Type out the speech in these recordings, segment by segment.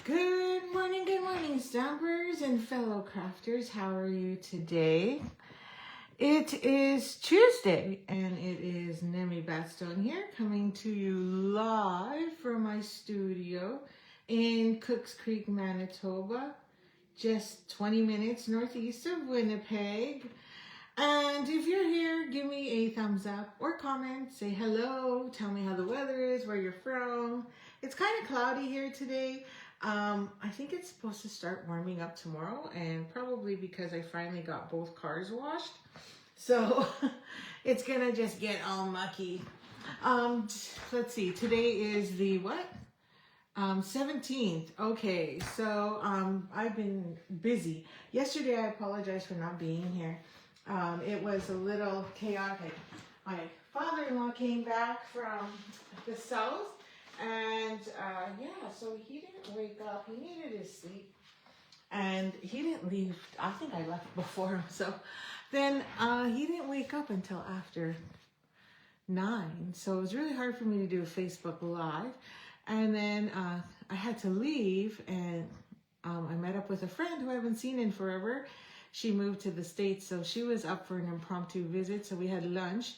Good morning, stampers and fellow crafters. How are you today? It is Tuesday, and it is Nemi Batstone here, coming to you live from my studio in Cooks Creek, Manitoba, just 20 minutes northeast of Winnipeg. And if you're here, give me a thumbs up or comment, say hello, tell me how the weather is, where you're from. It's kind of cloudy here today. I think it's supposed to start warming up tomorrow, and probably because I finally got both cars washed. So it's gonna just get all mucky. Let's see, today is the what? 17th. Okay, so I've been busy. Yesterday I apologize for not being here. It was a little chaotic. My father-in-law came back from the south, and yeah, so he didn't wake up. He needed his sleep, and he didn't leave. I think I left before him, so then he didn't wake up until after 9. So it was really hard for me to do a Facebook Live, and then I had to leave, and I met up with a friend who I haven't seen in forever. She moved to the States, so she was up for an impromptu visit, so we had lunch.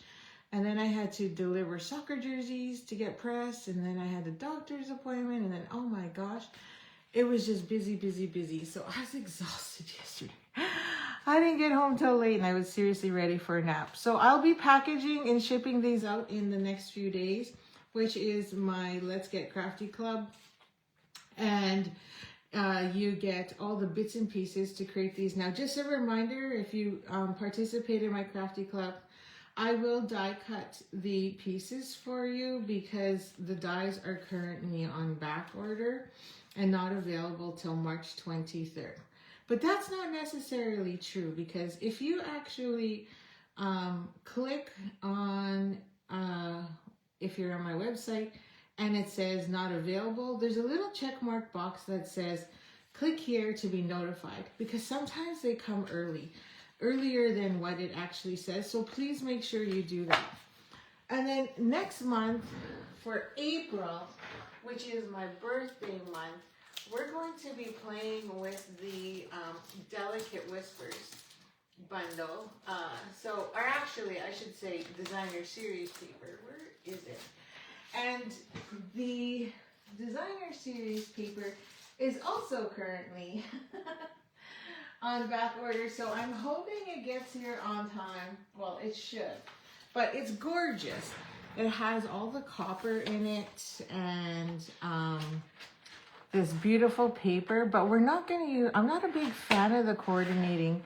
And then I had to deliver soccer jerseys to get pressed, and then I had a doctor's appointment, and then, oh my gosh, it was just busy. So I was exhausted yesterday. I didn't get home till late, and I was seriously ready for a nap. So I'll be packaging and shipping these out in the next few days, which is my Let's Get Crafty Club. And you get all the bits and pieces to create these. Now, just a reminder, if you participate in my Crafty Club, I will die cut the pieces for you because the dies are currently on back order and not available till March 23rd. But that's not necessarily true, because if you actually click on, if you're on my website and it says not available, there's a little check mark box that says click here to be notified, because sometimes they come earlier than what it actually says. So please make sure you do that. And then next month, for April, which is my birthday month, we're going to be playing with the Delicate Whispers bundle. Or actually, I should say designer series paper. Where is it? And the designer series paper is also currently on back order, so I'm hoping it gets here on time. Well, it should, but it's gorgeous. It has all the copper in it, and this beautiful paper, but we're not going to use, I'm not a big fan of the coordinating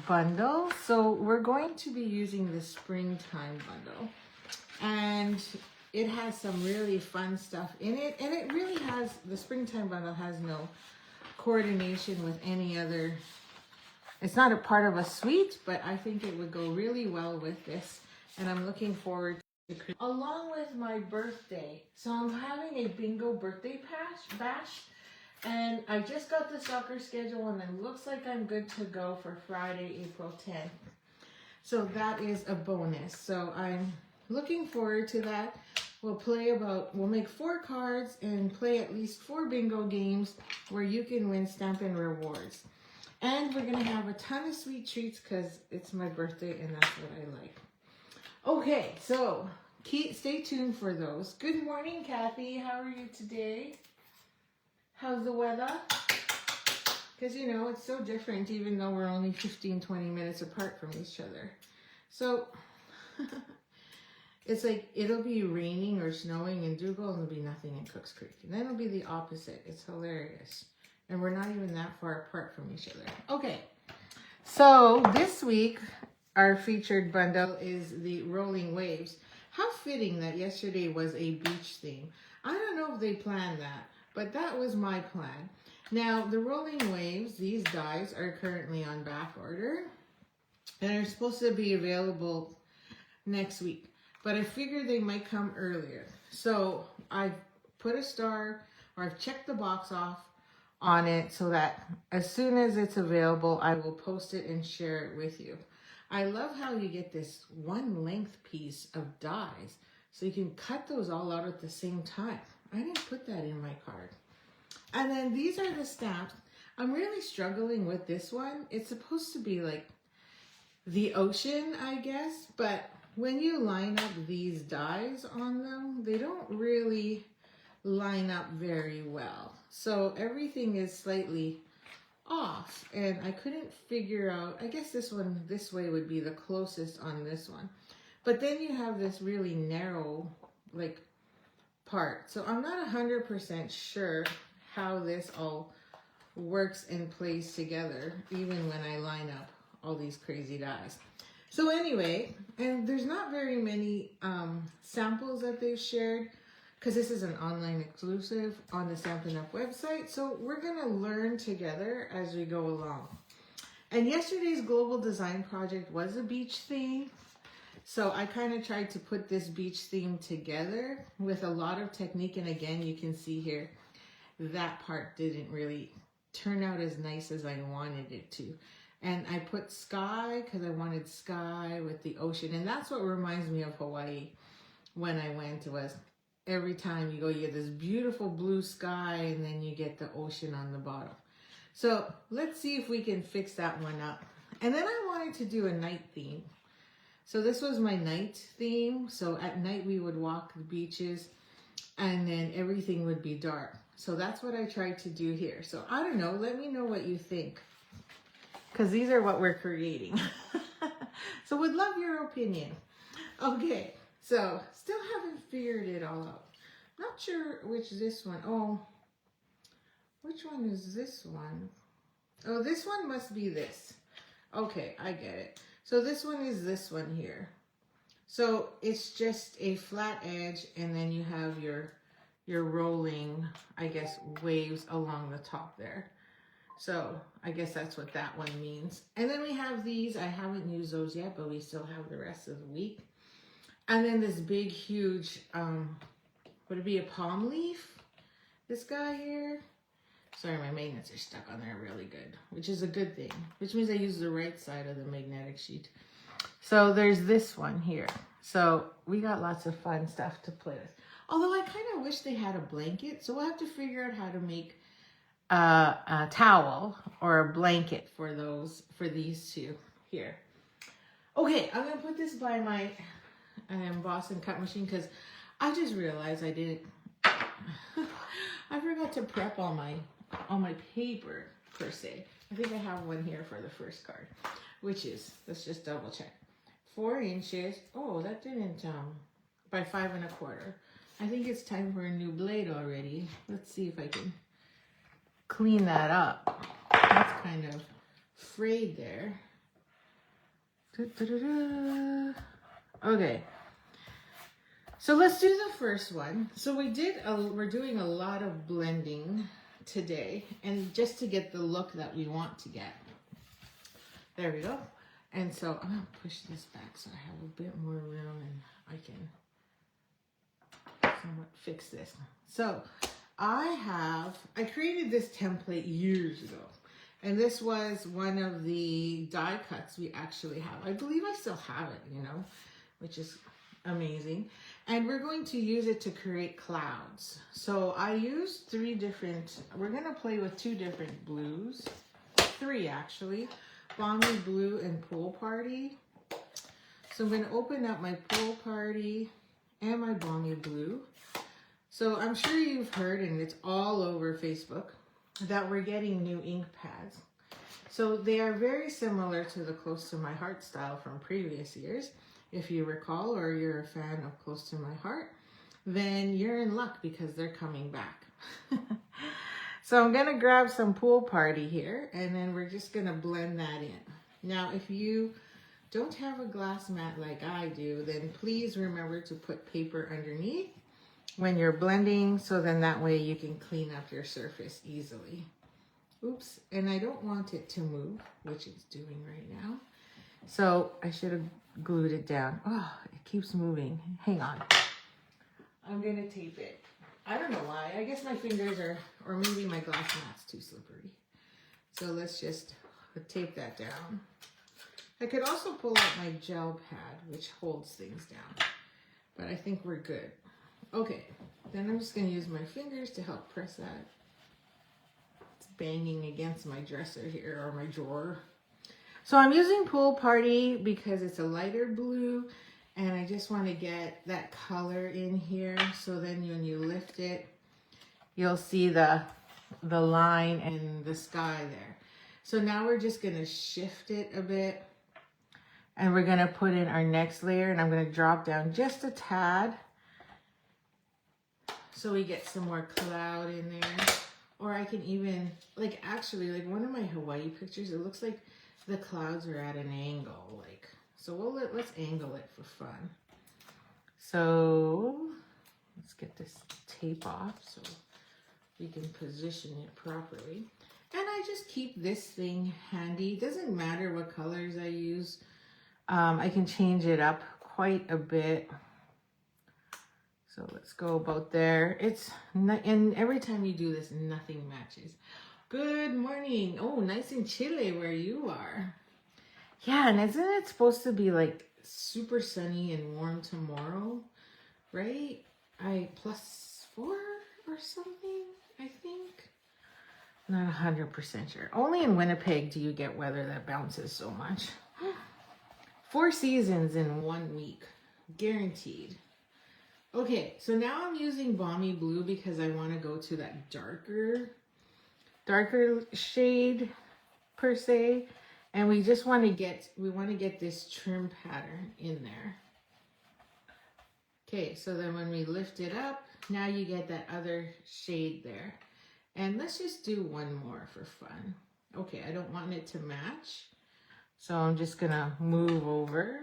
bundle, so we're going to be using the springtime bundle. And it has some really fun stuff in it, and it really has, the springtime bundle has no coordination with any other. It's not a part of a suite, but I think it would go really well with this, and I'm looking forward to it. Along with my birthday, so I'm having a bingo birthday bash, and I just got the soccer schedule, and it looks like I'm good to go for Friday, April 10th. So that is a bonus. So I'm looking forward to that. We'll make 4 cards and play at least 4 bingo games where you can win stampin' rewards. And we're going to have a ton of sweet treats because it's my birthday and that's what I like. Okay, so stay tuned for those. Good morning, Kathy. How are you today? How's the weather? Because, you know, it's so different even though we're only 15, 20 minutes apart from each other. So it's like it'll be raining or snowing in Dougal and there'll be nothing in Cooks Creek. And then it'll be the opposite. It's hilarious. And we're not even that far apart from each other. Okay, so this week our featured bundle is the Rolling Waves. How fitting that yesterday was a beach theme. I don't know if they planned that, but that was my plan. Now, the Rolling Waves, these dies are currently on back order and are supposed to be available next week. But I figured they might come earlier. So I've put a star, or I've checked the box off on it so that as soon as it's available, I will post it and share it with you. I love how you get this one length piece of dies, so you can cut those all out at the same time. I didn't put that in my card. And then these are the stamps. I'm really struggling with this one. It's supposed to be like the ocean, I guess, but when you line up these dies on them, they don't really line up very well. So everything is slightly off, and I couldn't figure out, I guess this one, this way would be the closest on this one. But then you have this really narrow, like, part. So I'm not 100% sure how this all works and plays together, even when I line up all these crazy dies. So anyway, and there's not very many samples that they've shared, because this is an online exclusive on the Stampin' Up website. So we're gonna learn together as we go along. And yesterday's global design project was a beach theme. So I kind of tried to put this beach theme together with a lot of technique. And again, you can see here, that part didn't really turn out as nice as I wanted it to. And I put sky because I wanted sky with the ocean. And that's what reminds me of Hawaii when I went. Was every time you go, you get this beautiful blue sky and then you get the ocean on the bottom. So let's see if we can fix that one up. And then I wanted to do a night theme. So this was my night theme. So at night we would walk the beaches and then everything would be dark. So that's what I tried to do here. So I don't know, let me know what you think, because these are what we're creating. So would love your opinion. Okay, so still haven't figured it all out. Not sure which this one. Oh, which one is this one? Oh, this one must be this. Okay, I get it. So this one is this one here. So it's just a flat edge, and then you have your rolling, I guess, waves along the top there. So I guess that's what that one means. And then we have these. I haven't used those yet, but we still have the rest of the week. And then this big, huge, would it be a palm leaf? This guy here. Sorry, my magnets are stuck on there really good, which is a good thing, which means I use the right side of the magnetic sheet. So there's this one here. So we got lots of fun stuff to play with. Although I kind of wish they had a blanket, so we'll have to figure out how to make a towel or a blanket for these two here. Okay, I'm gonna put this by my emboss and cut machine because I just realized I didn't. I forgot to prep all my paper per se. I think I have one here for the first card, which is, let's just double check. 4 inches. Oh, that didn't by 5 1/4. I think it's time for a new blade already. Let's see if I can clean that up. That's kind of frayed there. Okay. So let's do the first one. So we're doing a lot of blending today, and just to get the look that we want to get. There we go. And so I'm gonna push this back so I have a bit more room and I can somewhat fix this. So I created this template years ago, and this was one of the die cuts we actually have. I believe I still have it, you know, which is amazing. And we're going to use it to create clouds. So I used we're gonna play with 2 different blues, 3 actually, Balmy Blue and Pool Party. So I'm gonna open up my Pool Party and my Balmy Blue. So I'm sure you've heard, and it's all over Facebook, that we're getting new ink pads. So they are very similar to the Close to My Heart style from previous years. If you recall, or you're a fan of Close to My Heart, then you're in luck because they're coming back. So I'm gonna grab some Pool Party here, and then we're just gonna blend that in. Now, if you don't have a glass mat like I do, then please remember to put paper underneath when you're blending, so then that way you can clean up your surface easily. Oops, and I don't want it to move, which it's doing right now. So I should have glued it down. Oh, it keeps moving. Hang on. I'm gonna tape it. I don't know why. I guess my fingers are, or maybe my glass mat's too slippery. So let's just tape that down. I could also pull out my gel pad, which holds things down, but I think we're good. Okay, then I'm just gonna use my fingers to help press that banging against my dresser here, or my drawer. So I'm using Pool Party because it's a lighter blue, and I just want to get that color in here. So then when you lift it, you'll see the line and the sky there. So now we're just going to shift it a bit, and we're going to put in our next layer, and I'm going to drop down just a tad so we get some more cloud in there. Or I can even, like, actually, like one of my Hawaii pictures, it looks like the clouds are at an angle, like, so let's angle it for fun. So let's get this tape off so we can position it properly. And I just keep this thing handy. It doesn't matter what colors I use. I can change it up quite a bit. So let's go about there. It's not, and every time you do this, nothing matches. Good morning. Oh, nice in Chile where you are. Yeah, and isn't it supposed to be like super sunny and warm tomorrow, right? +4 or something, I think. Not 100% sure. Only in Winnipeg do you get weather that bounces so much. 4 seasons in 1 week, guaranteed. Okay, so now I'm using Balmy Blue because I want to go to that darker shade per se, and we just want to get this trim pattern in there. Okay, so then when we lift it up, now you get that other shade there. And let's just do one more for fun. Okay, I don't want it to match, so I'm just gonna move over.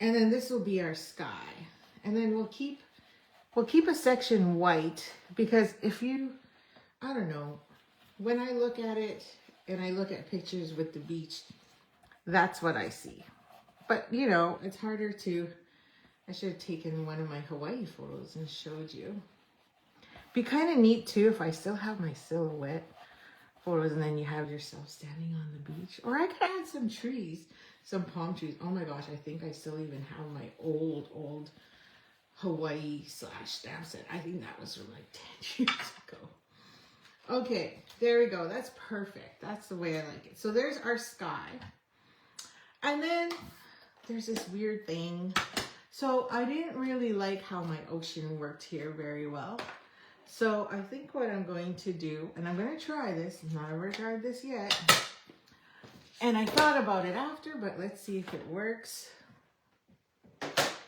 And then this will be our sky. And then we'll keep a section white, because if you, I don't know, when I look at it and I look at pictures with the beach, that's what I see. But you know, it's harder to, I should have taken one of my Hawaii photos and showed you. Be kind of neat too if I still have my silhouette photos and then you have yourself standing on the beach. Or I could add some trees, some palm trees. Oh my gosh, I think I still even have my old Hawaii stamp set. I think that was from like 10 years ago. Okay, there we go. That's perfect. That's the way I like it. So there's our sky. And then there's this weird thing. So I didn't really like how my ocean worked here very well. So I think what I'm going to do, and I'm going to try this. I've never tried this yet. And I thought about it after, but let's see if it works.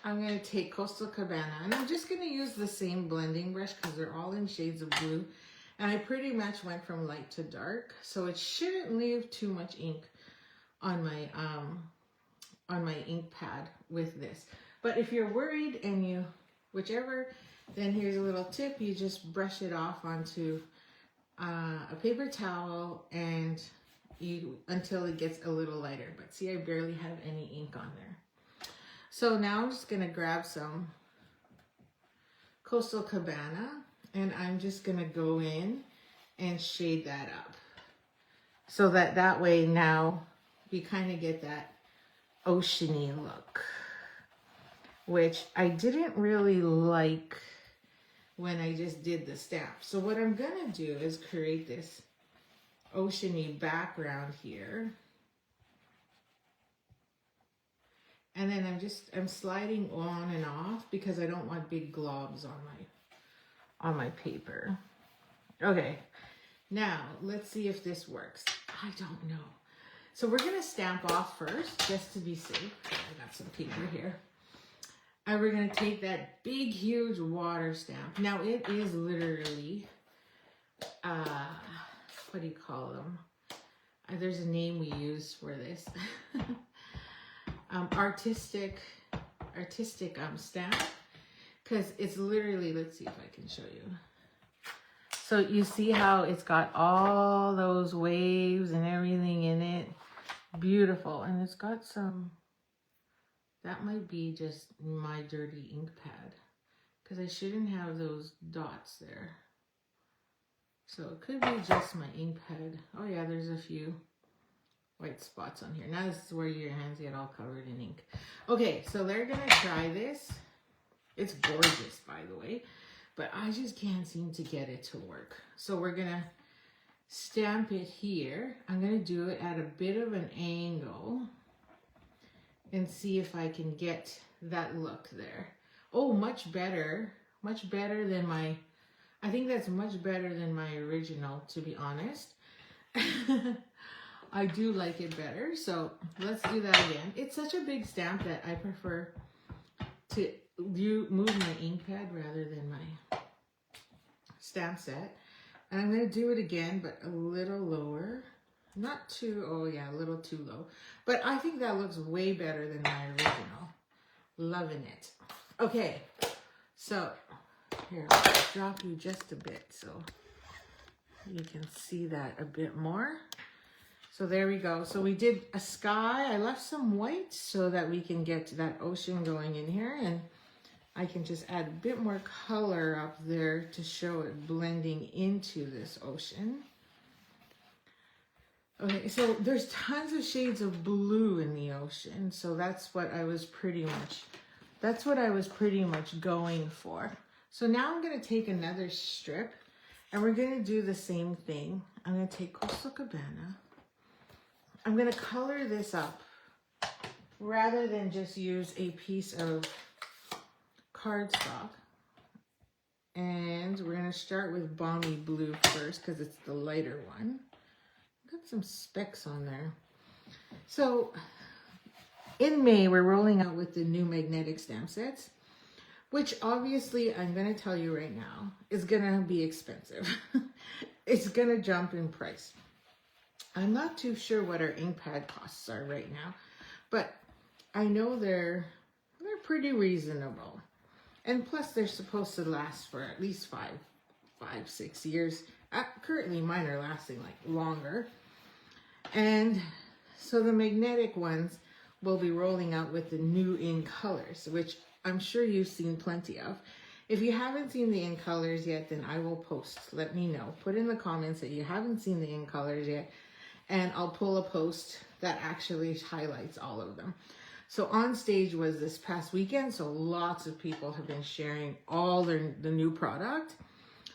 I'm going to take Coastal Cabana, and I'm just going to use the same blending brush because they're all in shades of blue. And I pretty much went from light to dark, so it shouldn't leave too much ink on my ink pad with this. But if you're worried and you, whichever, then here's a little tip. You just brush it off onto a paper towel and until it gets a little lighter. But see, I barely have any ink on there. So now I'm just gonna grab some Coastal Cabana, and I'm just gonna go in and shade that up. So that way now we kind of get that oceany look, which I didn't really like when I just did the stamp. So what I'm gonna do is create this oceany background here. And then I'm sliding on and off because I don't want big globs on my paper. Okay, now let's see if this works. I don't know. So we're gonna stamp off first, just to be safe. I got some paper here. And we're gonna take that big, huge water stamp. Now it is literally, what do you call them? There's a name we use for this. Artistic stamp, because it's literally, let's see if I can show you. So you see how it's got all those waves and everything in it. Beautiful. And it's got some, that might be just my dirty ink pad, because I shouldn't have those dots there. So it could be just my ink pad. Oh yeah, there's a few white spots on here. Now this is where your hands get all covered in ink. Okay, so they're gonna try this. It's gorgeous, by the way. but I just can't seem to get it to work. So we're gonna stamp it here. I'm gonna do it at a bit of an angle and see if I can get that look there. Oh, much better than my, I think that's much better than my original, to be honest. I do like it better, so let's do that again. It's such a big stamp that I prefer to move my ink pad rather than my stamp set. And I'm going to do it again, but a little lower. Not too, oh yeah, a little too low. But I think that looks way better than my original. Loving it. Okay, so here, I'll drop you just a bit so you can see that a bit more. So there we go. So we did a sky. I left some white so that we can get that ocean going in here, and I can just add a bit more color up there to show it blending into this ocean. Okay, so there's tons of shades of blue in the ocean. So that's what I was pretty much going for. So now I'm going to take another strip and we're going to do the same thing. I'm going to take Coastal Cabana. I'm going to color this up rather than just use a piece of cardstock. And we're going to start with Balmy Blue first because it's the lighter one. Got some specks on there. So in May, we're rolling out with the new magnetic stamp sets, which obviously I'm going to tell you right now is going to be expensive. It's going to jump in price. I'm not too sure what our ink pad costs are right now, but I know they're pretty reasonable. And plus they're supposed to last for at least 6 years. Currently mine are lasting like longer. And so the magnetic ones will be rolling out with the new in colors, which I'm sure you've seen plenty of. If you haven't seen the in colors yet, then I will post. Let me know. Put in the comments that you haven't seen the in colors yet, and I'll pull a post that actually highlights all of them. So On Stage was this past weekend, so lots of people have been sharing all the new product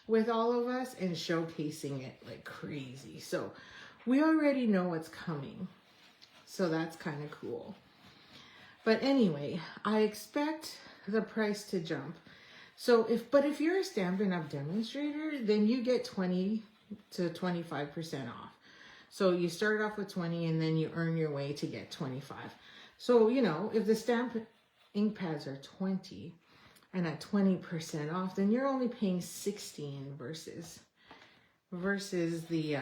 with all of us and showcasing it like crazy. So we already know what's coming. So that's kind of cool. But anyway, I expect the price to jump. So if you're a Stampin' Up! Demonstrator, then you get 20 to 25% off. So you start off with 20 and then you earn your way to get 25. So, you know, if the stamp ink pads are 20 and at 20% off, then you're only paying 16 versus the,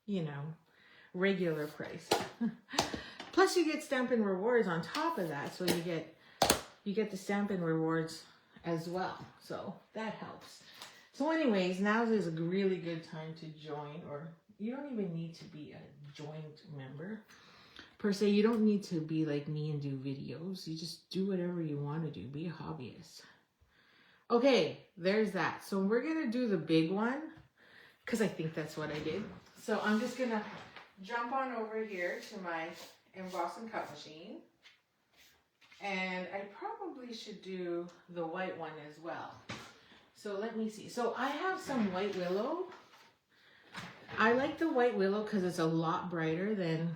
you know, regular price. Plus you get Stampin' Rewards on top of that. So you get the Stampin' Rewards as well. So that helps. So anyways, now is a really good time to join, or you don't even need to be a joint member. Per se, you don't need to be like me and do videos. You just do whatever you want to do. Be a hobbyist. Okay, there's that. So we're going to do the big one because I think that's what I did. So I'm just going to jump on over here to my emboss and cut machine. And I probably should do the white one as well. So let me see. So I have some white willow. I like the white willow because it's a lot brighter than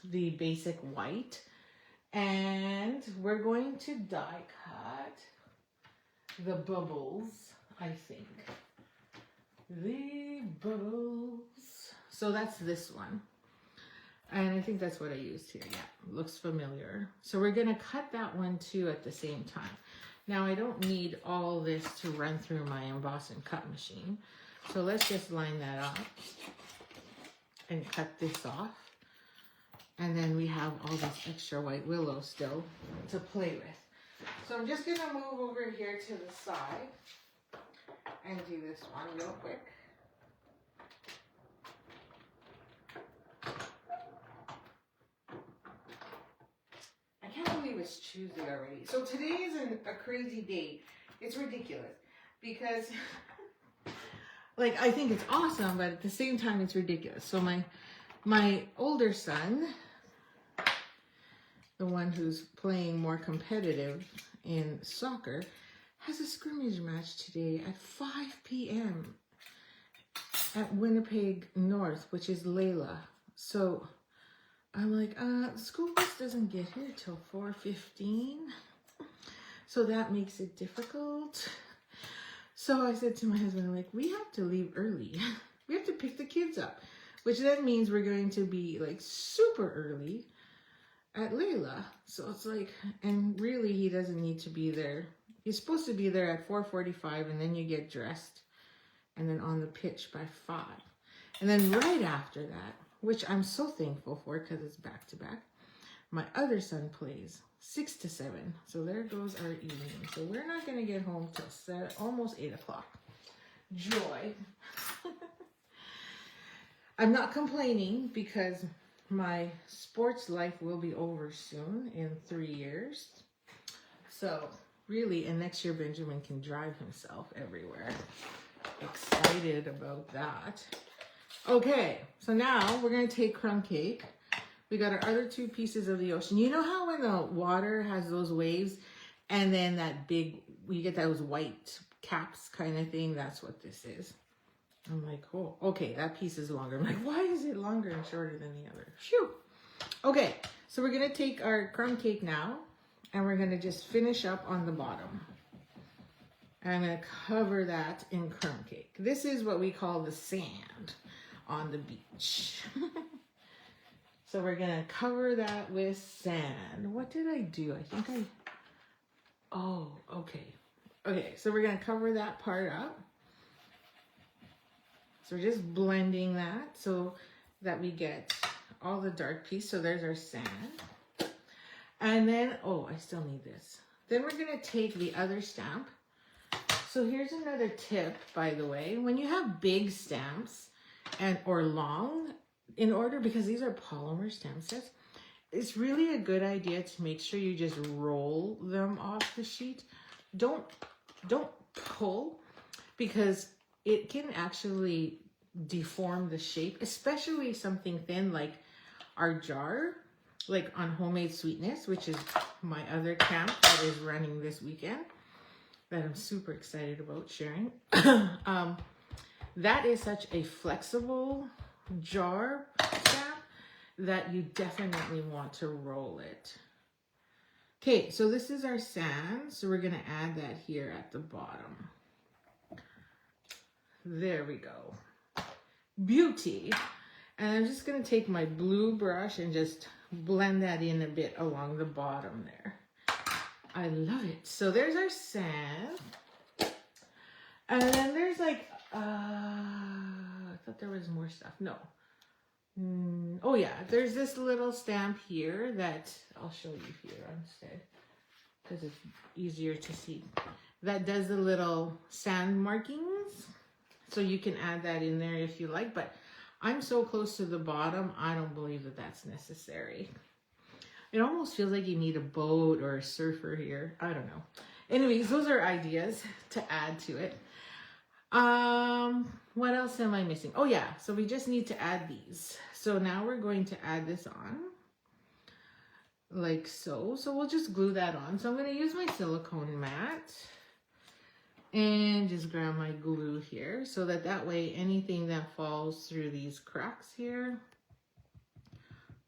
the basic white. And we're going to die cut the bubbles, I think. The bubbles. So that's this one. And I think that's what I used here. Yeah, looks familiar. So we're going to cut that one too at the same time. Now I don't need all this to run through my emboss and cut machine. So let's just line that up and cut this off. And then we have all this extra white willow still to play with. So I'm just going to move over here to the side and do this one real quick. I can't believe it's Tuesday already. So today is a crazy day. It's ridiculous because like I think it's awesome, but at the same time it's ridiculous. So my older son, the one who's playing more competitive in soccer, has a scrimmage match today at 5 p.m. at Winnipeg North, which is Layla. So I'm like, school bus doesn't get here till 4:15. So that makes it difficult. So I said to my husband, I'm like, we have to leave early. We have to pick the kids up, which then means we're going to be like super early at Layla. So it's like, and really he doesn't need to be there. He's supposed to be there at 4:45, and then you get dressed and then on the pitch by 5. And then right after that, which I'm so thankful for because it's back to back, my other son plays 6 to 7. So there goes our evening. So we're not going to get home till almost 8 o'clock. Joy. I'm not complaining because my sports life will be over soon in 3 years. So really, and next year Benjamin can drive himself everywhere. Excited about that. Okay, so now we're going to take crumb cake. We got our other 2 pieces of the ocean. You know how when the water has those waves and then that big, we get those white caps kind of thing? That's what this is. I'm like, oh, okay, that piece is longer. I'm like, why is it longer and shorter than the other? Phew. Okay, so we're going to take our crumb cake now and we're going to just finish up on the bottom. And I'm going to cover that in crumb cake. This is what we call the sand on the beach. So we're going to cover that with sand. What did I do? I think oh, okay. Okay, so we're going to cover that part up. So we're just blending that so that we get all the dark piece. So there's our sand. And then, oh, I still need this. Then we're going to take the other stamp. So here's another tip, by the way. When you have big stamps or long, in order, because these are polymer stamp sets, it's really a good idea to make sure you just roll them off the sheet. Don't pull, because it can actually deform the shape, especially something thin like our jar, like on Homemade Sweetness, which is my other camp that is running this weekend that I'm super excited about sharing. That is such a flexible jar stamp that you definitely want to roll it. Okay, so this is our sand. So we're going to add that here at the bottom. There we go. Beauty. And I'm just going to take my blue brush and just blend that in a bit along the bottom there. I love it. So there's our sand. And then there's like, I thought there was more stuff. No. Oh yeah, there's this little stamp here that I'll show you here instead, because it's easier to see. That does the little sand markings. So you can add that in there if you like, but I'm so close to the bottom, I don't believe that that's necessary. It almost feels like you need a boat or a surfer here. I don't know. Anyways, those are ideas to add to it. What else am I missing? Oh yeah, so we just need to add these. So now we're going to add this on like so. So we'll just glue that on. So I'm going to use my silicone mat and just grab my glue here so that way anything that falls through these cracks here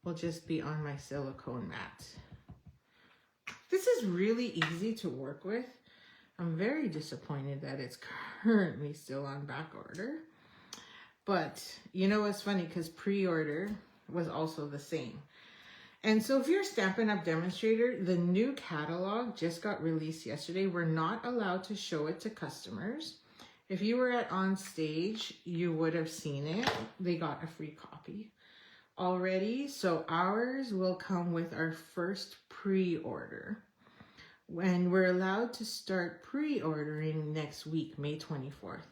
will just be on my silicone mat. This is really easy to work with. I'm very disappointed that it's currently still on back order. But you know what's funny, because pre-order was also the same. And so if you're a Stampin' Up! Demonstrator, the new catalog just got released yesterday. We're not allowed to show it to customers. If you were at On Stage, you would have seen it. They got a free copy already. So ours will come with our first pre-order. When we're allowed to start pre-ordering next week, May 24th.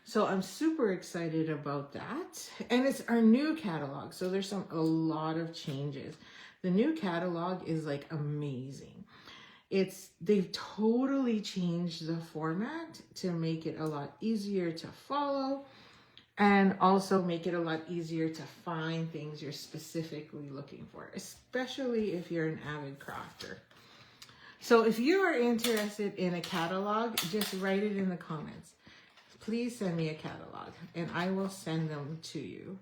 So I'm super excited about that. And it's our new catalog. So there's a lot of changes. The new catalog is like amazing. They've totally changed the format to make it a lot easier to follow and also make it a lot easier to find things you're specifically looking for, especially if you're an avid crafter. So if you are interested in a catalog, just write it in the comments. Please send me a catalog and I will send them to you.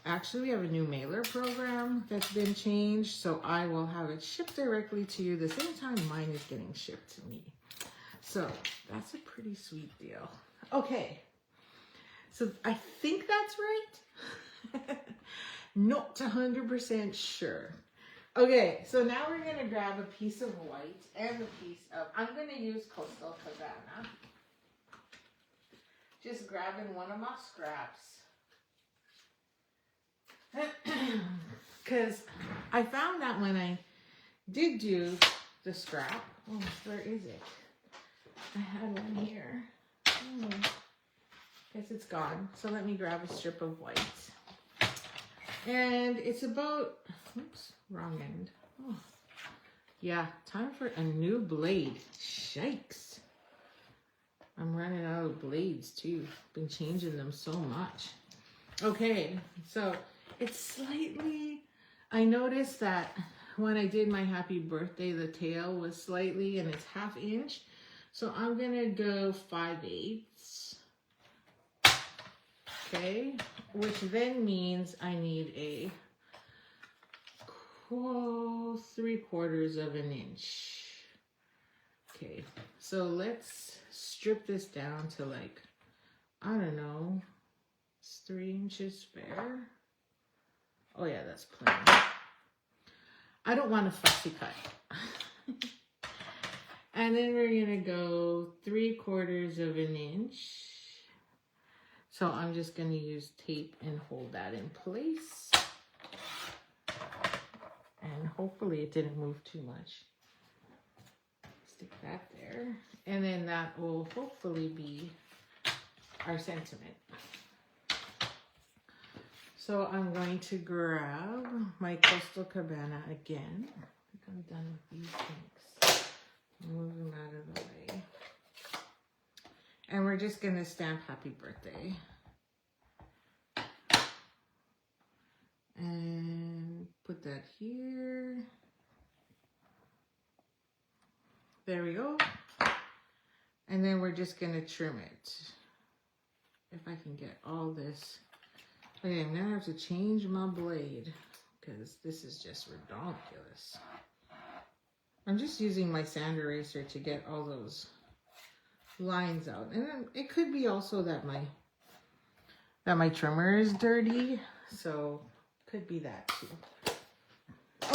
Actually, we have a new mailer program that's been changed, so I will have it shipped directly to you the same time mine is getting shipped to me. So that's a pretty sweet deal. Okay, so I think that's right. Not 100% sure. Okay, so now we're gonna grab a piece of white and a piece of, I'm gonna use Coastal Cabana. Just grabbing one of my scraps. Because I found that when I did do the scrap, oh, where is it? I had one here. Oh, guess it's gone. So let me grab a strip of white. And it's about, oops, wrong end. Oh, yeah, time for a new blade. Shikes. I'm running out of blades too. Been changing them so much. Okay, so it's slightly, I noticed that when I did my happy birthday, the tail was slightly, and it's 1/2 inch. So I'm gonna go 5/8. Okay, which then means I need a 3/4 of an inch. Okay, so let's strip this down to like, I don't know, it's 3 inches fair. Oh yeah, that's plenty. I don't want a fussy cut. And then we're gonna go 3/4 of an inch. So I'm just gonna use tape and hold that in place. And hopefully it didn't move too much. Stick that there. And then that will hopefully be our sentiment. So I'm going to grab my Coastal Cabana again. I think I'm done with these things. Move them out of the way. And we're just going to stamp happy birthday. And put that here. There we go. And then we're just going to trim it. If I can get all this. Okay, I'm going to have to change my blade because this is just ridiculous. I'm just using my sand eraser to get all those lines out. And then it could be also that my trimmer is dirty. So could be that too.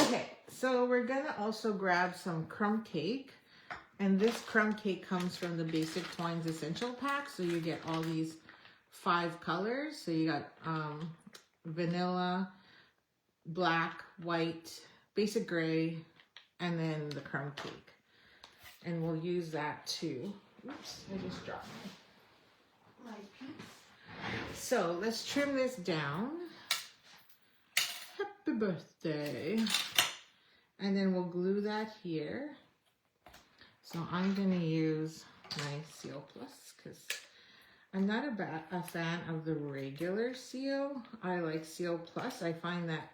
Okay, so we're going to also grab some crumb cake. And this crumb cake comes from the Basic Twines Essential Pack. So you get all these 5 colors. So you got vanilla, black, white, basic gray, and then the crumb cake. And we'll use that too. Oops, I just dropped my piece. So let's trim this down. Happy birthday. And then we'll glue that here. So I'm going to use my Seal Plus because I'm not a fan of the regular seal. I like Seal Plus. I find that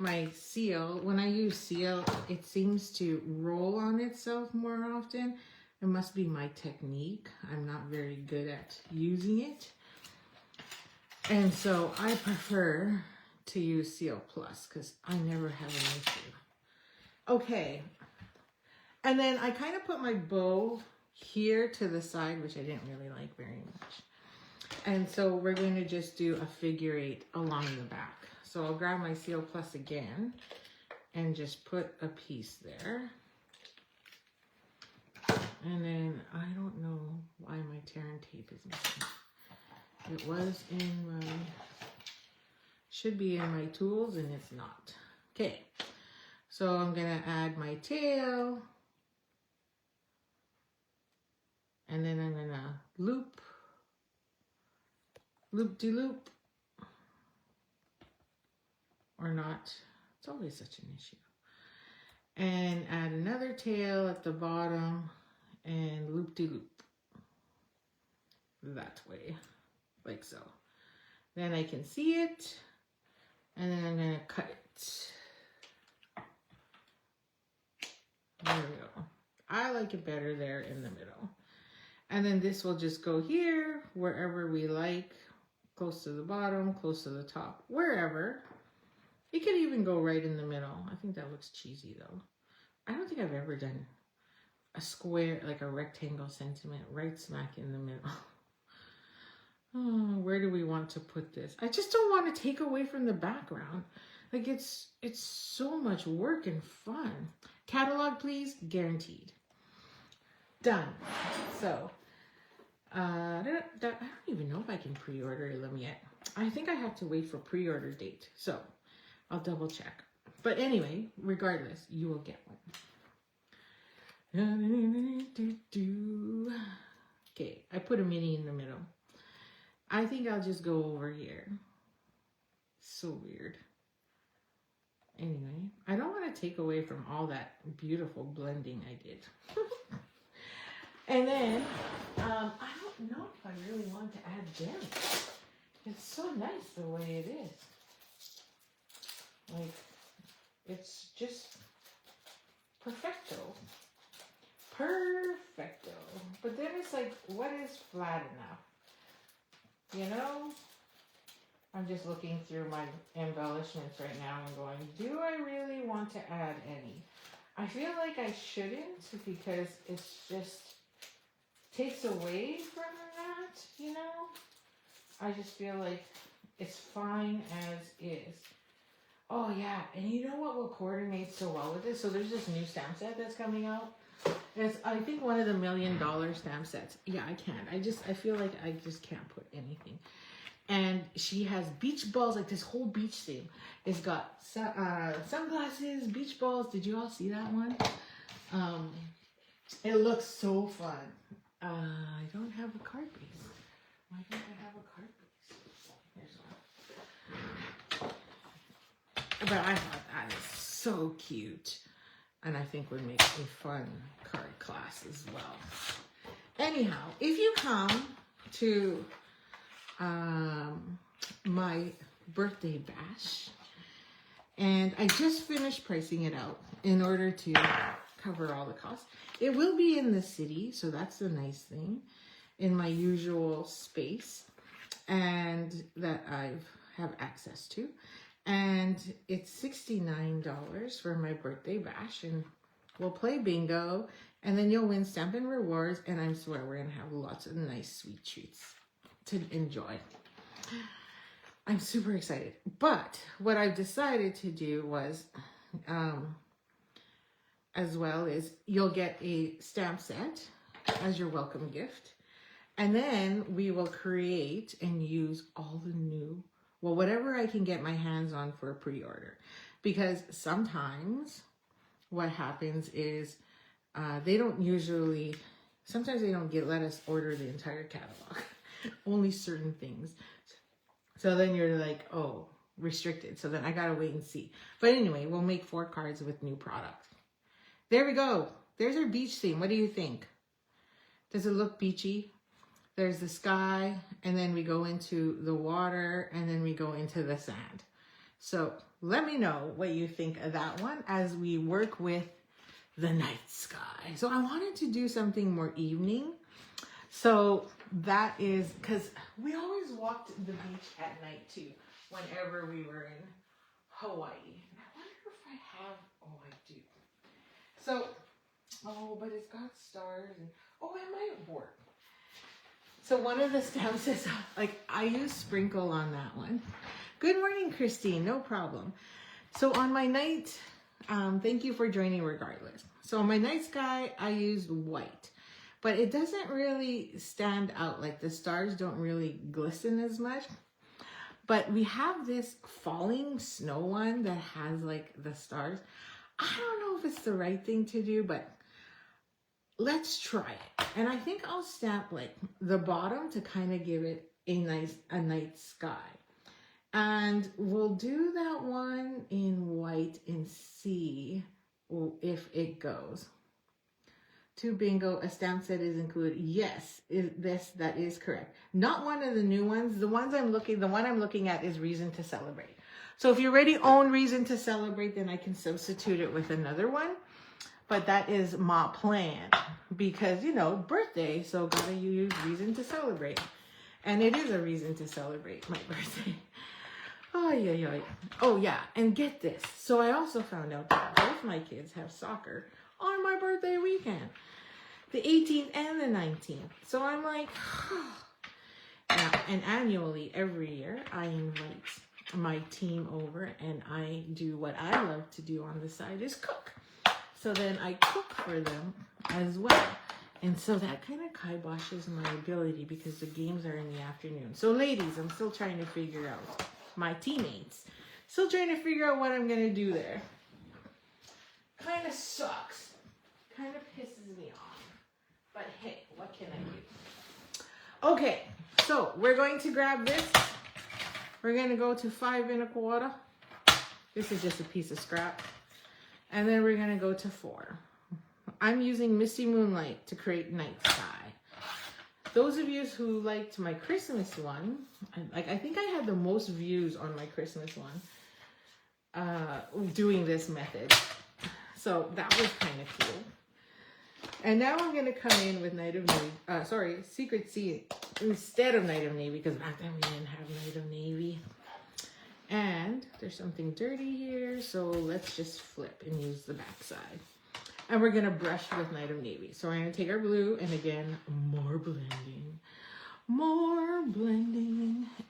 my seal, when I use seal, it seems to roll on itself more often. It must be my technique. I'm not very good at using it. And so I prefer to use Seal Plus because I never have an issue. Okay. And then I kind of put my bow here to the side, which I didn't really like very much. And so we're going to just do a figure 8 along the back. So I'll grab my Seal Plus again and just put a piece there. And then I don't know why my tear and tape is missing. It was in my, should be in my tools and it's not. Okay, so I'm gonna add my tail. And then I'm gonna loop, loop-de-loop, or not. It's always such an issue. And add another tail at the bottom and loop-de-loop. That way, like so. Then I can see it, and then I'm gonna cut it. There we go. I like it better there in the middle. And then this will just go here, wherever we like, close to the bottom, close to the top, wherever. It could even go right in the middle. I think that looks cheesy though. I don't think I've ever done a square, like a rectangle sentiment right smack in the middle. Oh, where do we want to put this? I just don't want to take away from the background. Like it's so much work and fun. Catalog, please, guaranteed. Done. So, I don't even know if I can pre-order them yet. I think I have to wait for pre-order date. So, I'll double check. But anyway, regardless, you will get one. Okay, I put a mini in the middle. I think I'll just go over here. So weird. Anyway, I don't want to take away from all that beautiful blending I did. And then, I don't know if I really want to add gems. It's so nice the way it is. Like, it's just perfecto. Perfecto. But then it's like, what is flat enough? You know, I'm just looking through my embellishments right now and going, do I really want to add any? I feel like I shouldn't because it's just takes away from that, you know? I just feel like it's fine as is. Oh yeah, and you know what will coordinate so well with this? So there's this new stamp set that's coming out. It's, I think, one of the $1 million stamp sets. Yeah, I can't. I feel like I just can't put anything. And she has beach balls, like this whole beach theme. It's got sunglasses, beach balls. Did you all see that one? It looks so fun. I don't have a card base. Why don't I have a card base? Here's one. But I thought that is so cute. And I think would make a fun card class as well. Anyhow, if you come to my birthday bash, and I just finished pricing it out in order to cover all the costs. It will be in the city, so that's the nice thing, in my usual space, and that I have access to. And it's $69 for my birthday bash, and we'll play bingo, and then you'll win Stampin' Rewards, and I swear we're gonna have lots of nice sweet treats to enjoy. I'm super excited. But what I've decided to do was, as well, is you'll get a stamp set as your welcome gift, and then we will create and use all the new, well, whatever I can get my hands on for a pre-order. Because sometimes what happens is they don't usually, sometimes they don't let us order the entire catalog, only certain things. So then you're like, oh, restricted. So then I gotta wait and see. But anyway, we'll make 4 cards with new product. There we go. There's our beach theme. What do you think? Does it look beachy? There's the sky, and then we go into the water, and then we go into the sand. So let me know what you think of that one as we work with the night sky. So I wanted to do something more evening. So that is, because we always walked the beach at night too, whenever we were in Hawaii. I wonder if I have, oh, I do. So, oh, but it's got stars, and oh, it might work. So one of the stamps is, like, I use sprinkle on that one. Good morning, Christine, no problem. So on my night, thank you for joining regardless. So on my night sky, I used white, but it doesn't really stand out. Like the stars don't really glisten as much. But we have this falling snow one that has like the stars. I don't know if it's the right thing to do, but let's try it. And I think I'll stamp like the bottom to kind of give it a night sky. And we'll do that one in white and see if it goes. To bingo, a stamp set is included. Yes, that is correct. Not one of the new ones. The one I'm looking at is Reason to Celebrate. So if you already own Reason to Celebrate, then I can substitute it with another one. But that is my plan because, you know, birthday, so gotta use reason to celebrate. And it is a reason to celebrate my birthday. Oh, yeah. Oh, yeah. And get this. So I also found out that both my kids have soccer on my birthday weekend, the 18th and the 19th. So I'm like, now, and annually every year I invite my team over and I do what I love to do on the side is cook. So then I cook for them as well. And so that kind of kiboshes my ability because the games are in the afternoon. So ladies, I'm still trying to figure out, my teammates, still trying to figure out what I'm going to do there. Kind of sucks. Kind of pisses me off. But hey, what can I do? Okay, so we're going to grab this. We're going to go to 5 1/4. This is just a piece of scrap. And then we're going to go to 4. I'm using Misty Moonlight to create Night Sky. Those of you who liked my Christmas one, I think I had the most views on my Christmas one doing this method. So that was kind of cool. And now I'm going to come in with Secret Sea instead of Night of Navy because back then we didn't have Night of Navy. And there's something dirty here, so let's just flip and use the back side. And we're going to brush with Night of Navy. So we're going to take our blue, and again, more blending.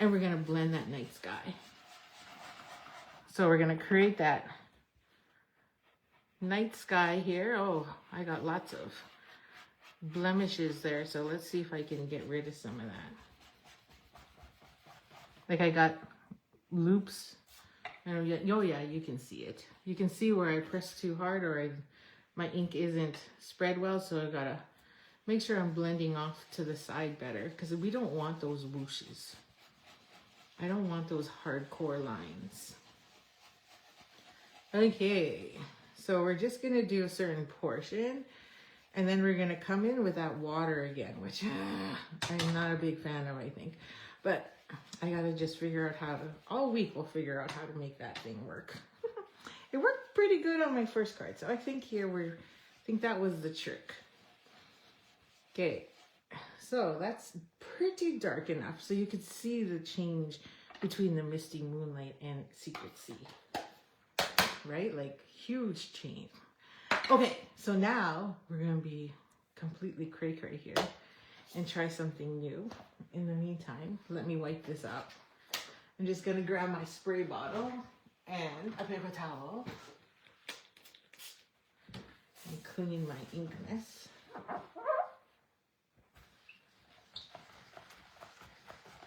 And we're going to blend that night sky. So we're going to create that night sky here. Oh, I got lots of blemishes there, so let's see if I can get rid of some of that. Like I got loops. Oh yeah, you can see it. You can see where I pressed too hard or my ink isn't spread well, so I gotta make sure I'm blending off to the side better because we don't want those whooshes. I don't want those hardcore lines. Okay, so we're just gonna do a certain portion and then we're gonna come in with that water again, which I'm not a big fan of, I think. But I gotta just figure out all week we'll figure out how to make that thing work. It worked pretty good on my first card, so I think I think that was the trick. Okay, so that's pretty dark enough so you can see the change between the Misty Moonlight and Secret Sea, right? Like huge change. Okay, so now we're gonna be completely cray-cray here and try something new. In the meantime, let me wipe this up. I'm just gonna grab my spray bottle and a paper towel and clean my ink mess.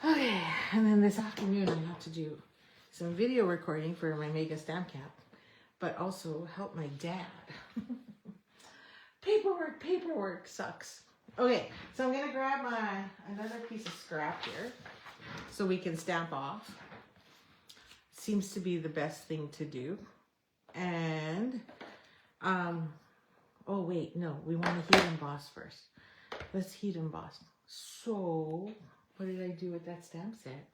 Okay, and then this afternoon I have to do some video recording for my Mega Stamp Camp, but also help my dad. Paperwork sucks. Okay, so I'm gonna grab another piece of scrap here so we can stamp off. Seems to be the best thing to do. And, oh wait, no, we want to heat emboss first. Let's heat emboss. So, what did I do with that stamp set?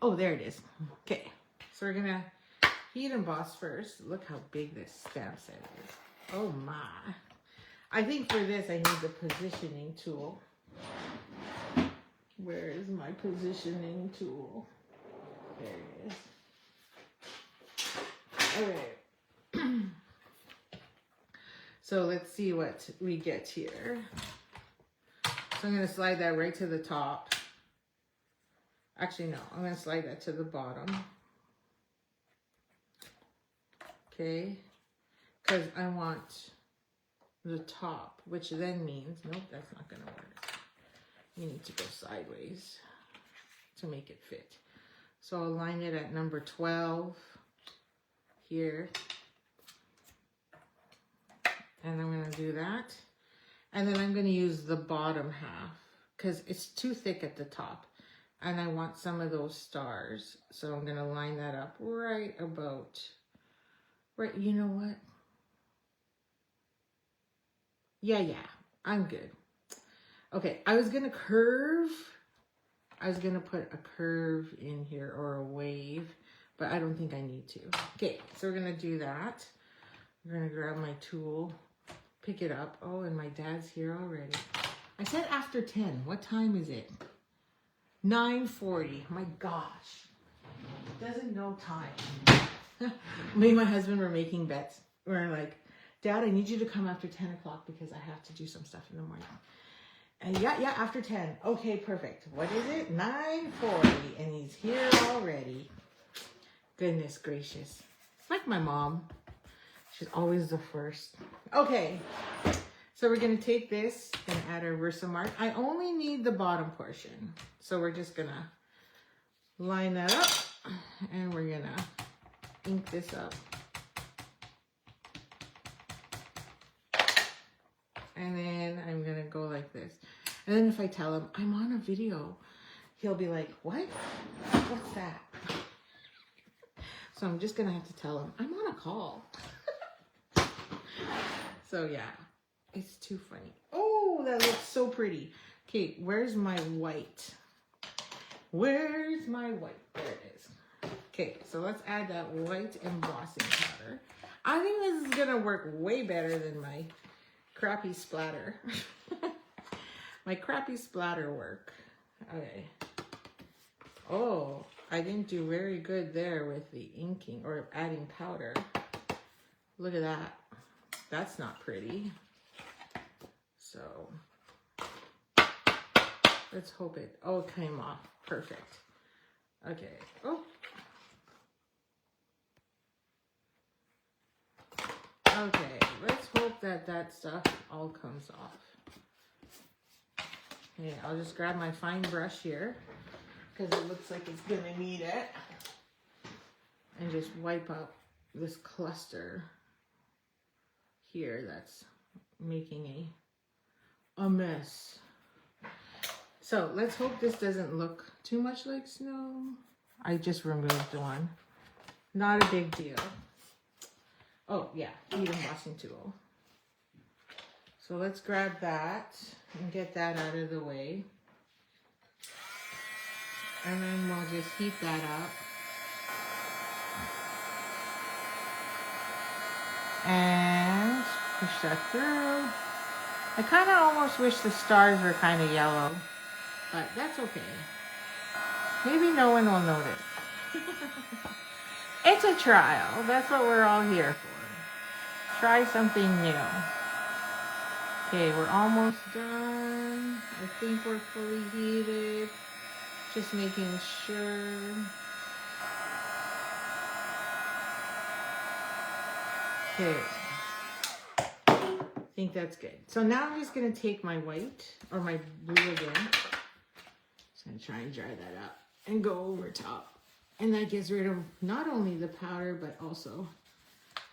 Oh, there it is. Okay, so we're gonna heat emboss first. Look how big this stamp set is. Oh my. I think for this I need the positioning tool. Where is my positioning tool? There it is. Okay. So let's see what we get here. So I'm going to slide that right to the top. Actually, no. I'm going to slide that to the bottom. Okay. Because I want the top, which then means, nope, that's not going to work. You need to go sideways to make it fit. So I'll line it at number 12 here. And I'm going to do that. And then I'm going to use the bottom half because it's too thick at the top. And I want some of those stars. So I'm going to line that up right about, right, you know what? Yeah, I'm good. Okay, I was going to curve. I was going to put a curve in here or a wave, but I don't think I need to. Okay, so we're gonna do that. We're gonna grab my tool, pick it up. Oh, and my dad's here already. I said after 10. What time is it? 9:40. My gosh. Doesn't know time. Me and my husband were making bets. We're like, Dad, I need you to come after 10 o'clock because I have to do some stuff in the morning. And yeah, after 10. Okay, perfect. What is it? 9:40. And he's here already. Goodness gracious. Like my mom. She's always the first. Okay. So we're going to take this and add our Versamark. I only need the bottom portion. So we're just going to line that up. And we're going to ink this up. And then I'm going to go like this. And then if I tell him I'm on a video, he'll be like, what? What's that? So I'm just going to have to tell him I'm on a call. So yeah, it's too funny. Oh, that looks so pretty. Okay, where's my white? Where's my white? There it is. Okay, so let's add that white embossing powder. I think this is going to work way better than my crappy splatter. My crappy splatter work. Okay. Oh, I didn't do very good there with the inking or adding powder. Look at that. That's not pretty. So let's hope it came off. Perfect. Okay. Oh. Okay, let's hope that that stuff all comes off. Okay, I'll just grab my fine brush here because it looks like it's gonna need it. And just wipe out this cluster here that's making a mess. So let's hope this doesn't look too much like snow. I just removed one. Not a big deal. Oh yeah, heat embossing tool. So let's grab that and get that out of the way. And then we'll just heat that up. And push that through. I kind of almost wish the stars were kind of yellow, but that's okay. Maybe no one will notice. It's a trial. That's what we're all here for. Try something new. Okay, we're almost done. I think we're fully heated. Just making sure. Okay. I think that's good. So now I'm just going to take my white, or my blue again. Just going to try and dry that up and go over top. And that gets rid of not only the powder, but also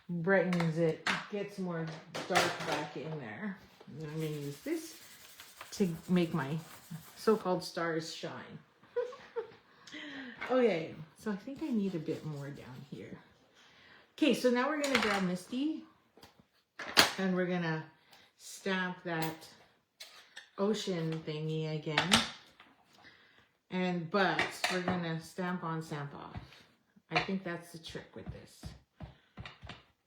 brightens it, gets more dark back in there. And I'm going to use this to make my so-called stars shine. Okay, so I think I need a bit more down here. Okay, so now we're going to grab Misty and we're going to stamp that ocean thingy again. But we're going to stamp on, stamp off. I think that's the trick with this.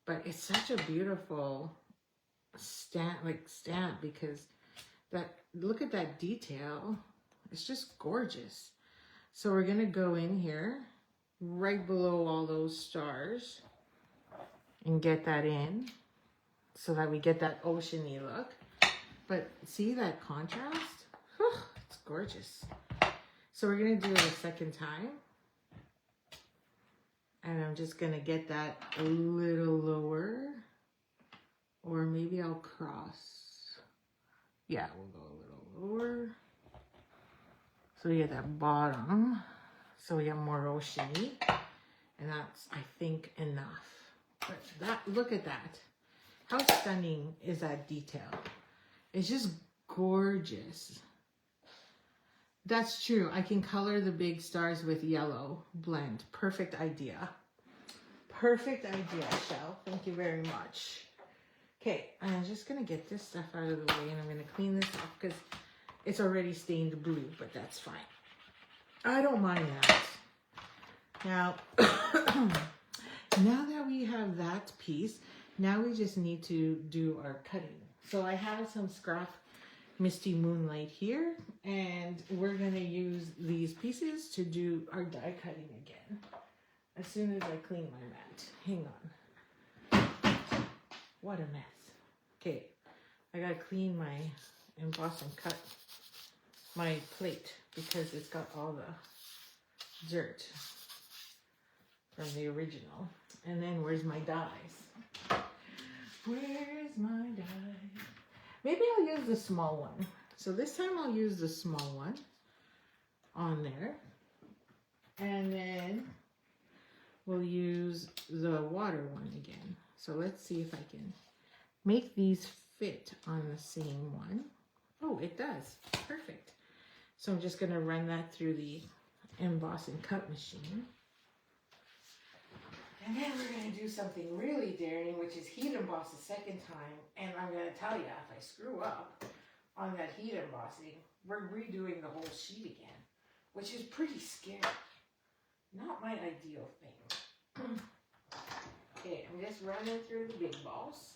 But it's such a beautiful stamp because look at that detail. It's just gorgeous. So we're going to go in here right below all those stars and get that in so that we get that oceany look. But see that contrast? Whew, it's gorgeous. So we're going to do it a second time. And I'm just going to get that a little lower. Or maybe I'll cross. Yeah, we'll go a little lower. So we get that bottom. So we have more oceany. And that's, I think, enough. But that, look at that. How stunning is that detail? It's just gorgeous. That's true. I can color the big stars with yellow blend. Perfect idea. Perfect idea, Shell. Thank you very much. Okay, I'm just going to get this stuff out of the way and I'm going to clean this off because it's already stained blue, but that's fine. I don't mind that. Now, now that we have that piece, now we just need to do our cutting. So I have some scrap Misty Moonlight here, and we're going to use these pieces to do our die cutting again as soon as I clean my mat. Hang on. What a mess. Okay, I got to clean my emboss and cut my plate because it's got all the dirt from the original. And then where's my dies? Where's my die? Maybe I'll use the small one. So this time I'll use the small one on there. And then we'll use the water one again. So let's see if I can make these fit on the same one. Oh, it does. Perfect. So I'm just going to run that through the emboss and cut machine. And then we're going to do something really daring, which is heat emboss a second time. And I'm going to tell you, if I screw up on that heat embossing, we're redoing the whole sheet again, which is pretty scary. Not my ideal thing. Okay, I'm just running through the big balls.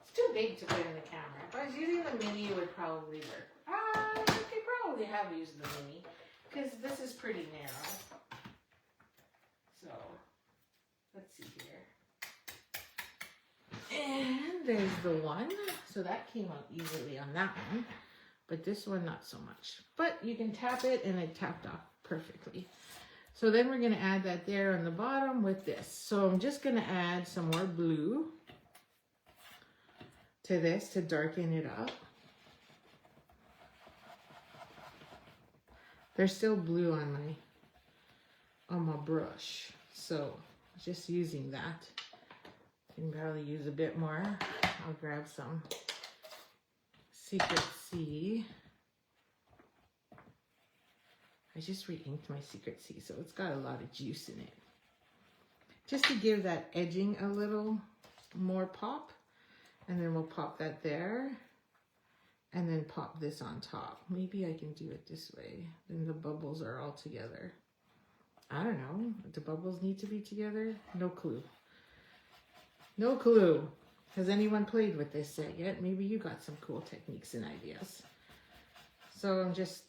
It's too big to put in the camera. If I was using the mini, it would probably work. I could probably have used the mini, because this is pretty narrow. So let's see here. And there's the one. So that came out easily on that one. But this one, not so much. But you can tap it and it tapped off perfectly. So then we're going to add that there on the bottom with this. So I'm just going to add some more blue to this to darken it up. There's still blue on my brush. So just using that. You can probably use a bit more. I'll grab some Secret C. I just re-inked my Secret C, so it's got a lot of juice in it. Just to give that edging a little more pop. And then we'll pop that there. And then pop this on top. Maybe I can do it this way. Then the bubbles are all together. I don't know. Do bubbles need to be together? No clue. No clue. Has anyone played with this set yet? Maybe you got some cool techniques and ideas. So I'm just,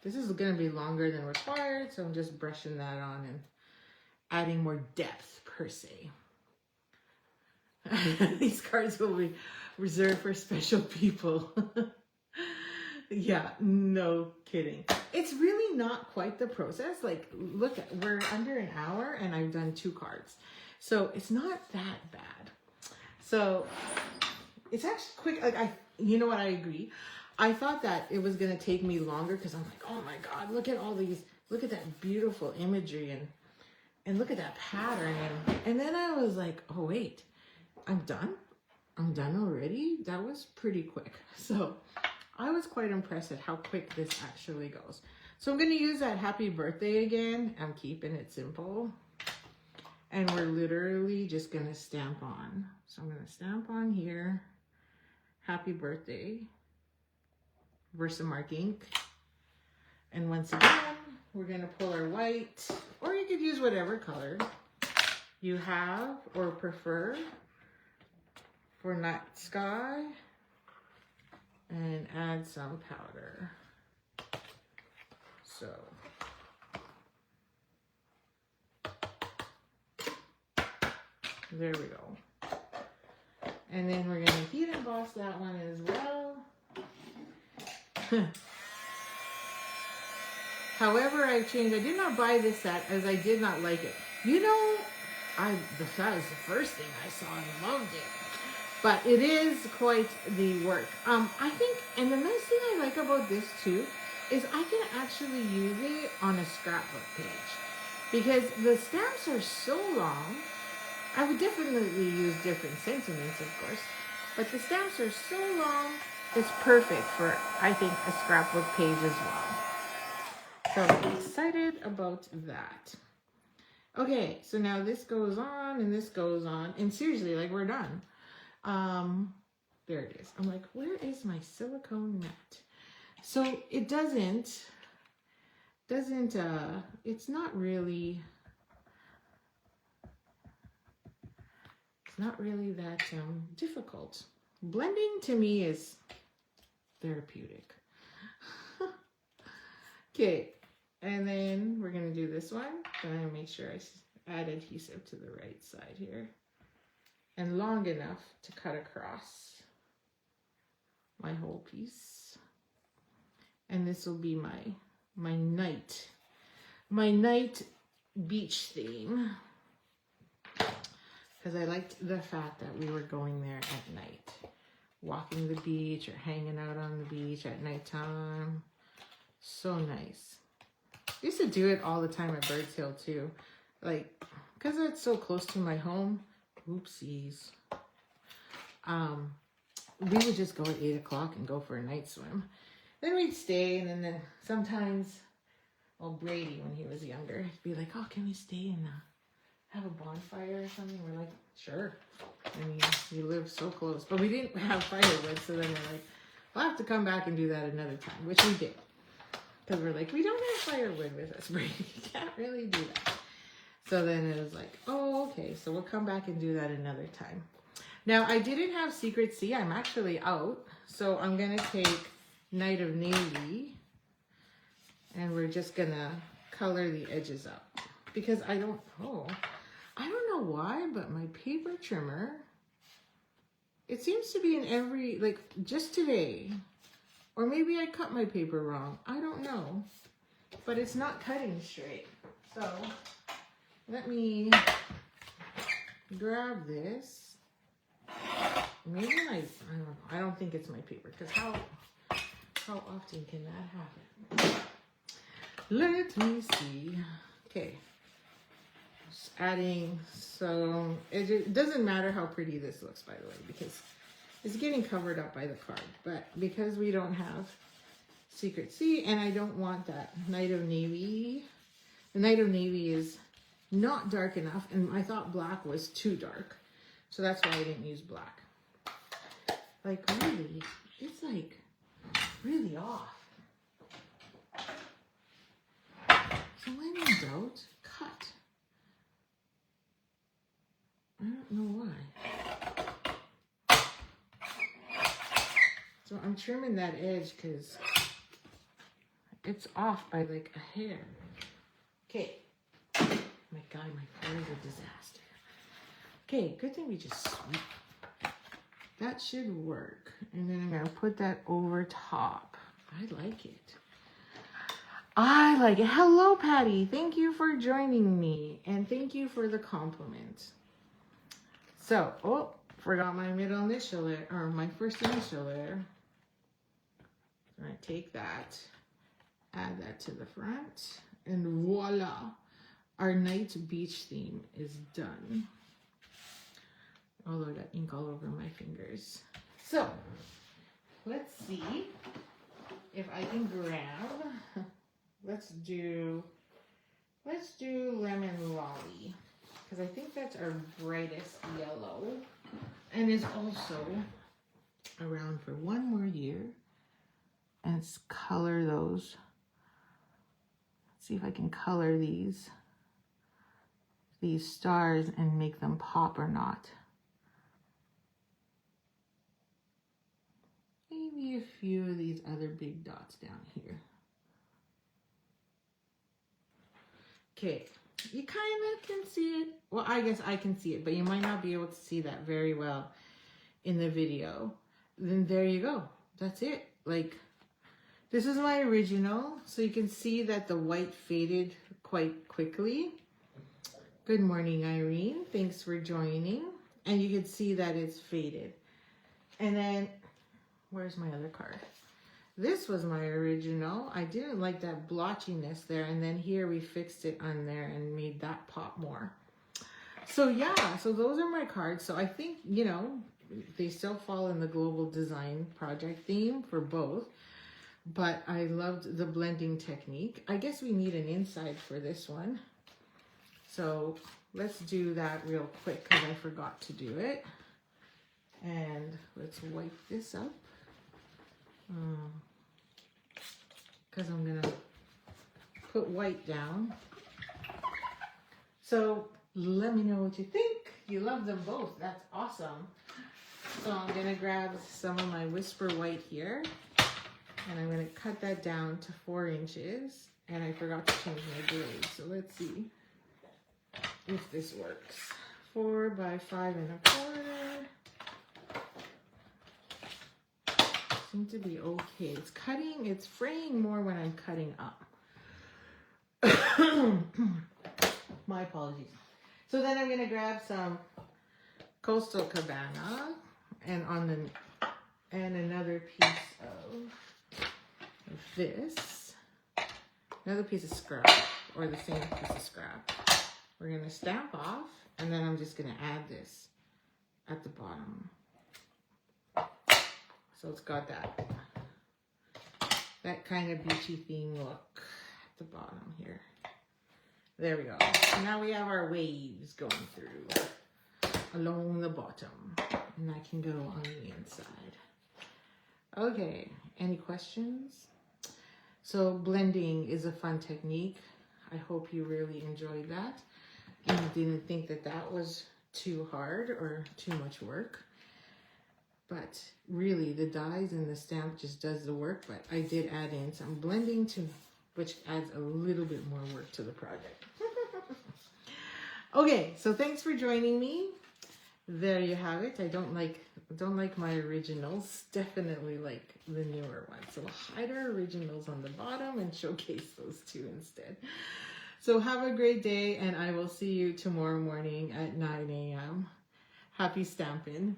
this is going to be longer than required. So I'm just brushing that on and adding more depth per se. These cards will be reserved for special people. Yeah, no kidding. It's really not quite the process. Like, look, we're under an hour and I've done 2 cards. So it's not that bad. So it's actually quick. Like, you know what, I agree. I thought that it was going to take me longer because I'm like, oh my God, look at all these, look at that beautiful imagery and look at that pattern. And then I was like, oh wait, I'm done? I'm done already? That was pretty quick. So I was quite impressed at how quick this actually goes. So I'm going to use that happy birthday again. I'm keeping it simple. And we're literally just going to stamp on. So I'm going to stamp on here. Happy birthday. Versamark ink. And once again, we're going to pull our white. Or you could use whatever color you have or prefer for night sky. And add some powder. So there we go. And then we're going to heat emboss that one as well. However, I've changed. I did not buy this set as I did not like it. You know, that was the first thing I saw and loved it. But it is quite the work. I think, and the nice thing I like about this too, is I can actually use it on a scrapbook page. Because the stamps are so long, I would definitely use different sentiments, of course. But the stamps are so long, it's perfect for, I think, a scrapbook page as well. So I'm excited about that. Okay, so now this goes on and this goes on. And seriously, like, we're done. There it is. I'm like, where is my silicone mat? So it doesn't, it's not really not really that difficult. Blending to me is therapeutic. Okay, and then we're gonna do this one. I'm gonna make sure I add adhesive to the right side here. And long enough to cut across my whole piece. And this will be my night beach theme. Because I liked the fact that we were going there at night. Walking the beach or hanging out on the beach at nighttime. So nice. I used to do it all the time at Birds Hill too. Like, because it's so close to my home. Oopsies. We would just go at 8 o'clock and go for a night swim. Then we'd stay, and then sometimes, well, Brady, when he was younger, he'd be like, oh, can we stay and have a bonfire or something? We're like, sure. I mean, we live so close. But we didn't have firewood, so then we're like, we'll have to come back and do that another time, which we did. Because we're like, we don't have firewood with us, Brady. We can't really do that. So then it was like, oh, okay, so we'll come back and do that another time. Now, I didn't have Secret Sea. I'm actually out. So I'm going to take Night of Navy. And we're just going to color the edges up. Because I don't know why, but my paper trimmer, it seems to be in every, like, just today. Or maybe I cut my paper wrong. I don't know. But it's not cutting straight. So let me grab this. Maybe I don't know. I don't think it's my paper, because how often can that happen? Let me see. Okay. Just adding, so it doesn't matter how pretty this looks, by the way, because it's getting covered up by the card. But because we don't have Secret Sea, and I don't want that Night of Navy. The Night of Navy is not dark enough, and I thought black was too dark. So that's why I didn't use black. Like, really, it's like really off. So when in doubt, cut. I don't know why. So I'm trimming that edge because it's off by like a hair. Okay. My God, my floor is a disaster. Okay, good thing we just sweep. That should work. And then I'm going to put that over top. I like it. I like it. Hello, Patty. Thank you for joining me. And thank you for the compliment. So, oh, forgot my middle initial there, or my first initial there. So I take that, add that to the front, and voila. Our night beach theme is done. Although I got ink all over my fingers. So, let's see if I can grab, let's do Lemon Lolly. Because I think that's our brightest yellow. And is also around for one more year. And let's color those. Let's see if I can color these stars and make them pop or not. Maybe a few of these other big dots down here. Okay, you kind of can see it. Well, I guess I can see it, but you might not be able to see that very well in the video. Then there you go. That's it. Like, this is my original, so you can see that the white faded quite quickly. Good morning, Irene. Thanks for joining. And you can see that it's faded. And then, where's my other card? This was my original. I didn't like that blotchiness there. And then here we fixed it on there and made that pop more. So yeah, so those are my cards. So I think, you know, they still fall in the global design project theme for both. But I loved the blending technique. I guess we need an inside for this one. So let's do that real quick because I forgot to do it. And let's wipe this up. Because I'm going to put white down. So let me know what you think. You love them both. That's awesome. So I'm going to grab some of my Whisper White here. And I'm going to cut that down to 4 inches. And I forgot to change my grade. So let's see if this works. 4 by 5 1/4. Seems to be okay. It's cutting, it's fraying more when I'm cutting up. My apologies. So then I'm going to grab some Coastal Cabana and another piece of this, another piece of scrap, or the same piece of scrap. We're going to stamp off, and then I'm just going to add this at the bottom. So it's got that kind of beachy theme look at the bottom here. There we go. So now we have our waves going through along the bottom, and I can go on the inside. Okay, any questions? So blending is a fun technique. I hope you really enjoyed that and didn't think that that was too hard or too much work. But really, the dies and the stamp just does the work, but I did add in some blending which adds a little bit more work to the project. Okay, so thanks for joining me. There you have it. I don't like my originals. Definitely like the newer ones. So we'll hide our originals on the bottom and showcase those two instead. So have a great day, and I will see you tomorrow morning at 9 a.m. Happy stampin'.